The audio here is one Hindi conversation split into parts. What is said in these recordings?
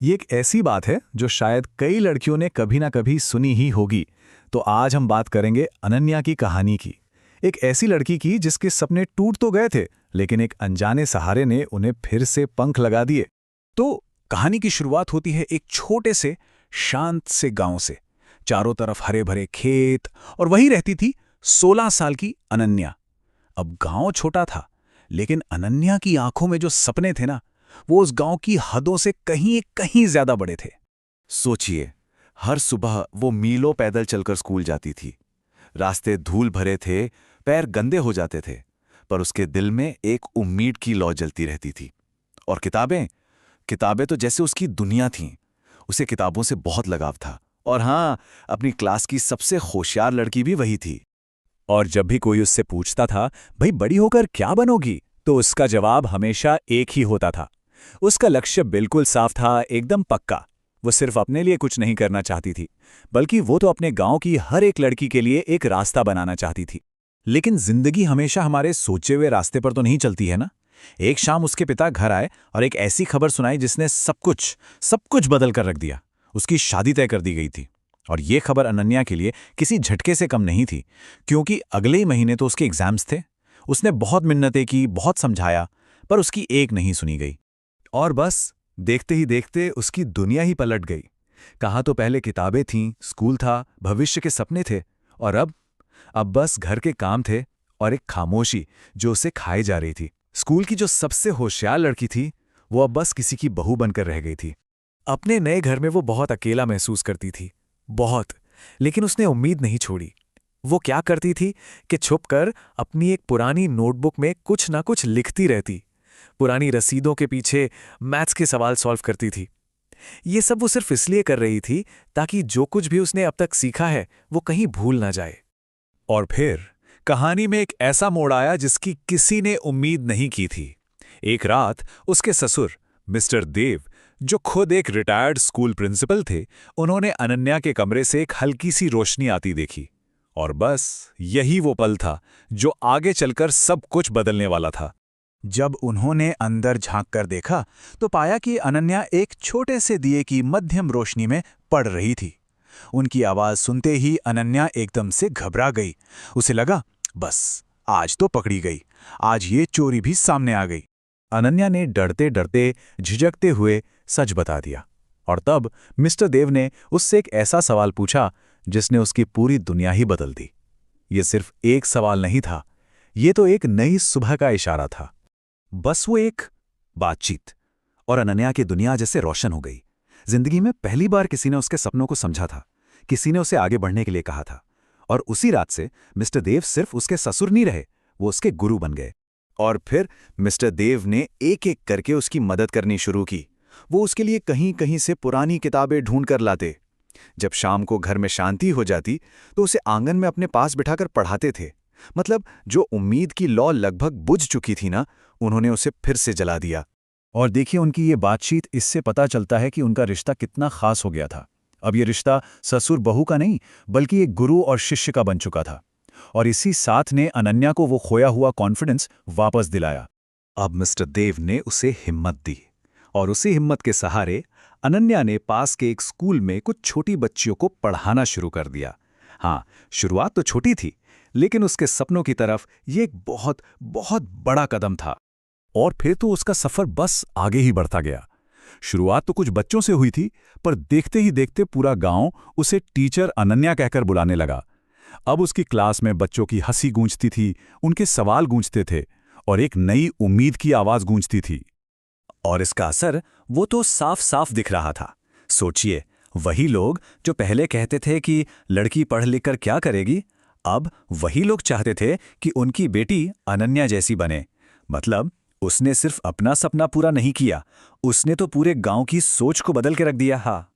ये एक ऐसी बात है जो शायद कई लड़कियों ने कभी ना कभी सुनी ही होगी। तो आज हम बात करेंगे अनन्या की कहानी की। एक ऐसी लड़की की जिसके सपने टूट तो गए थे, लेकिन एक अनजाने सहारे ने उन्हें फिर से पंख लगा दिए। तो कहानी की शुरुआत होती है एक छोटे से शांत से गांव से। चारों तरफ हरे भरे खेत, और वहीं रहती थी 16 साल की अनन्या। अब गांव छोटा था, लेकिन अनन्या की आंखों में जो सपने थे ना, वो उस गांव की हदों से कहीं कहीं ज्यादा बड़े थे। सोचिए, हर सुबह वो मीलों पैदल चलकर स्कूल जाती थी। रास्ते धूल भरे थे, पैर गंदे हो जाते थे, पर उसके दिल में एक उम्मीद की लौ जलती रहती थी। और किताबें किताबें तो जैसे उसकी दुनिया थीं। उसे किताबों से बहुत लगाव था। और हाँ, अपनी क्लास की सबसे होशियार लड़की भी वही थी। और जब भी कोई उससे पूछता था, भाई बड़ी होकर क्या बनोगी, तो उसका जवाब हमेशा एक ही होता था। उसका लक्ष्य बिल्कुल साफ था, एकदम पक्का। वो सिर्फ अपने लिए कुछ नहीं करना चाहती थी, बल्कि वो तो अपने गांव की हर एक लड़की के लिए एक रास्ता बनाना चाहती थी। लेकिन जिंदगी हमेशा हमारे सोचे हुए रास्ते पर तो नहीं चलती है ना। एक शाम उसके पिता घर आए और एक ऐसी खबर सुनाई जिसने सब कुछ बदल कर रख दिया। उसकी शादी तय कर दी गई थी। और ये खबर अनन्या के लिए किसी झटके से कम नहीं थी, क्योंकि अगले ही महीने तो उसके एग्जाम्स थे। उसने बहुत मिन्नतें की, बहुत समझाया, पर उसकी एक नहीं सुनी गई। और बस देखते ही देखते उसकी दुनिया ही पलट गई। कहाँ तो पहले किताबें थीं, स्कूल था, भविष्य के सपने थे, और अब बस घर के काम थे और एक खामोशी जो उसे खाई जा रही थी। स्कूल की जो सबसे होशियार लड़की थी, वो अब बस किसी की बहू बनकर रह गई थी। अपने नए घर में वो बहुत अकेला महसूस करती थी, बहुत। लेकिन उसने उम्मीद नहीं छोड़ी। वो क्या करती थी कि छुपकर अपनी एक पुरानी नोटबुक में कुछ ना कुछ लिखती रहती। पुरानी रसीदों के पीछे मैथ्स के सवाल सॉल्व करती थी। ये सब वो सिर्फ इसलिए कर रही थी ताकि जो कुछ भी उसने अब तक सीखा है वो कहीं भूल ना जाए। और फिर कहानी में एक ऐसा मोड़ आया जिसकी किसी ने उम्मीद नहीं की थी। एक रात उसके ससुर मिस्टर देव, जो खुद एक रिटायर्ड स्कूल प्रिंसिपल थे, उन्होंने अनन्या के कमरे से एक हल्की सी रोशनी आती देखी। और बस यही वो पल था जो आगे चलकर सब कुछ बदलने वाला था। जब उन्होंने अंदर झांक कर देखा, तो पाया कि अनन्या एक छोटे से दिए की मध्यम रोशनी में पड़ रही थी। उनकी आवाज सुनते ही अनन्या एकदम से घबरा गई। उसे लगा, बस आज तो पकड़ी गई, आज ये चोरी भी सामने आ गई। अनन्या ने डरते डरते, झिझकते हुए सच बता दिया। और तब मिस्टर देव ने उससे एक ऐसा सवाल पूछा जिसने उसकी पूरी दुनिया ही बदल दी। ये सिर्फ एक सवाल नहीं था, ये तो एक नई सुबह का इशारा था। बस वो एक बातचीत, और अनन्या की दुनिया जैसे रोशन हो गई। जिंदगी में पहली बार किसी ने उसके सपनों को समझा था, किसी ने उसे आगे बढ़ने के लिए कहा था। और उसी रात से मिस्टर देव सिर्फ उसके ससुर नहीं रहे, वो उसके गुरु बन गए। और फिर मिस्टर देव ने एक एक करके उसकी मदद करनी शुरू की। वो उसके लिए कहीं कहीं से पुरानी किताबें ढूंढ कर लाते। जब शाम को घर में शांति हो जाती, तो उसे आंगन में अपने पास बिठाकर पढ़ाते थे। मतलब जो उम्मीद की लौ लगभग बुझ चुकी थी ना, उन्होंने उसे फिर से जला दिया। और देखिए, उनकी ये बातचीत, इससे पता चलता है कि उनका रिश्ता कितना खास हो गया था। अब ये रिश्ता ससुर बहू का नहीं, बल्कि एक गुरु और शिष्य का बन चुका था। और इसी साथ ने अनन्या को वो खोया हुआ कॉन्फिडेंस वापस दिलाया। अब मिस्टर देव ने उसे हिम्मत दी, और उसी हिम्मत के सहारे अनन्या ने पास के एक स्कूल में कुछ छोटी बच्चियों को पढ़ाना शुरू कर दिया। हाँ, शुरुआत तो छोटी थी, लेकिन उसके सपनों की तरफ ये एक बहुत बहुत बड़ा कदम था। और फिर तो उसका सफर बस आगे ही बढ़ता गया। शुरुआत तो कुछ बच्चों से हुई थी, पर देखते ही देखते पूरा गांव उसे टीचर अनन्या कहकर बुलाने लगा। अब उसकी क्लास में बच्चों की हंसी गूंजती थी, उनके सवाल गूंजते थे, और एक नई उम्मीद की आवाज गूंजती थी। और इसका असर वो तो साफ साफ दिख रहा था। सोचिए, वही लोग जो पहले कहते थे कि लड़की पढ़ लिख कर क्या करेगी, अब वही लोग चाहते थे कि उनकी बेटी अनन्या जैसी बने। मतलब उसने सिर्फ अपना सपना पूरा नहीं किया, उसने तो पूरे गांव की सोच को बदल के रख दिया। हाँ,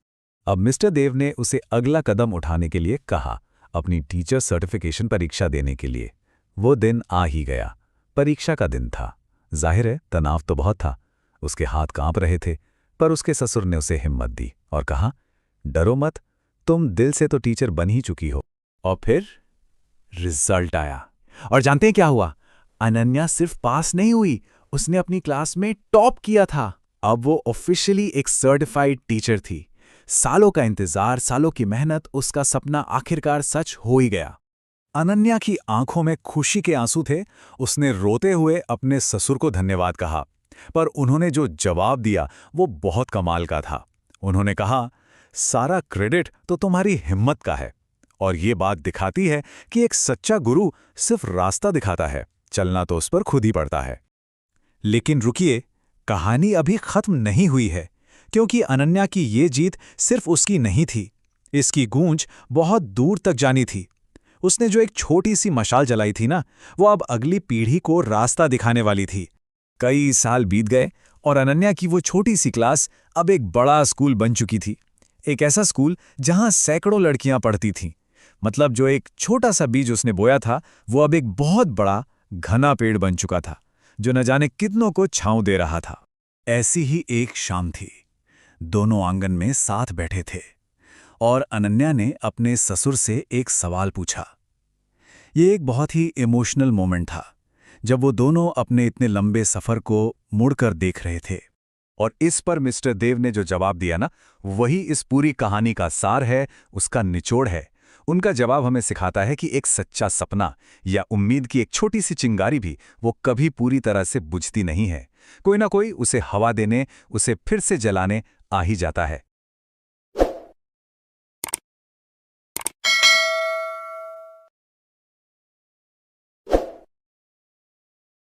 अब मिस्टर देव ने उसे अगला कदम उठाने के लिए कहा, अपनी टीचर सर्टिफिकेशन परीक्षा देने के लिए। वो दिन आ ही गया। परीक्षा का दिन था। जाहिर है, तनाव तो बहुत था। उसके हाथ कांप रहे थे, पर उसके ससुर ने उसे हिम्मत दी और कहा, डरो मत, तुम दिल से तो टीचर बन ही चुकी हो। और फिर रिजल्ट आया, और जानते हैं क्या हुआ? अनन्या सिर्फ पास नहीं हुई, उसने अपनी क्लास में टॉप किया था। अब वो ऑफिशियली एक सर्टिफाइड टीचर थी। सालों का इंतजार, सालों की मेहनत, उसका सपना आखिरकार सच हो ही गया। अनन्या की आंखों में खुशी के आंसू थे। उसने रोते हुए अपने ससुर को धन्यवाद कहा, पर उन्होंने जो जवाब दिया वो बहुत कमाल का था। उन्होंने कहा, सारा क्रेडिट तो तुम्हारी हिम्मत का है, और ये बात दिखाती है कि एक सच्चा गुरु सिर्फ रास्ता दिखाता है, चलना तो उस पर खुद ही पड़ता है। लेकिन रुकिए, कहानी अभी खत्म नहीं हुई है, क्योंकि अनन्या की ये जीत सिर्फ उसकी नहीं थी। इसकी गूंज बहुत दूर तक जानी थी। उसने जो एक छोटी सी मशाल जलाई थी ना, वो अब अगली पीढ़ी को रास्ता दिखाने वाली थी। कई साल बीत गए और अनन्या की वो छोटी सी क्लास अब एक बड़ा स्कूल बन चुकी थी। एक ऐसा स्कूल जहां सैकड़ों लड़कियां पढ़ती थीं। मतलब जो एक छोटा सा बीज उसने बोया था, वो अब एक बहुत बड़ा घना पेड़ बन चुका था, जो न जाने कितनों को छांव दे रहा था। ऐसी ही एक शाम थी। दोनों आंगन में साथ बैठे थे और अनन्या ने अपने ससुर से एक सवाल पूछा। ये एक बहुत ही इमोशनल मोमेंट था, जब वो दोनों अपने इतने लंबे सफर को मुड़कर देख रहे थे। और इस पर मिस्टर देव ने जो जवाब दिया ना, वही इस पूरी कहानी का सार है, उसका निचोड़ है। उनका जवाब हमें सिखाता है कि एक सच्चा सपना या उम्मीद की एक छोटी सी चिंगारी भी वो कभी पूरी तरह से बुझती नहीं है। कोई ना कोई उसे हवा देने, उसे फिर से जलाने आ ही जाता है।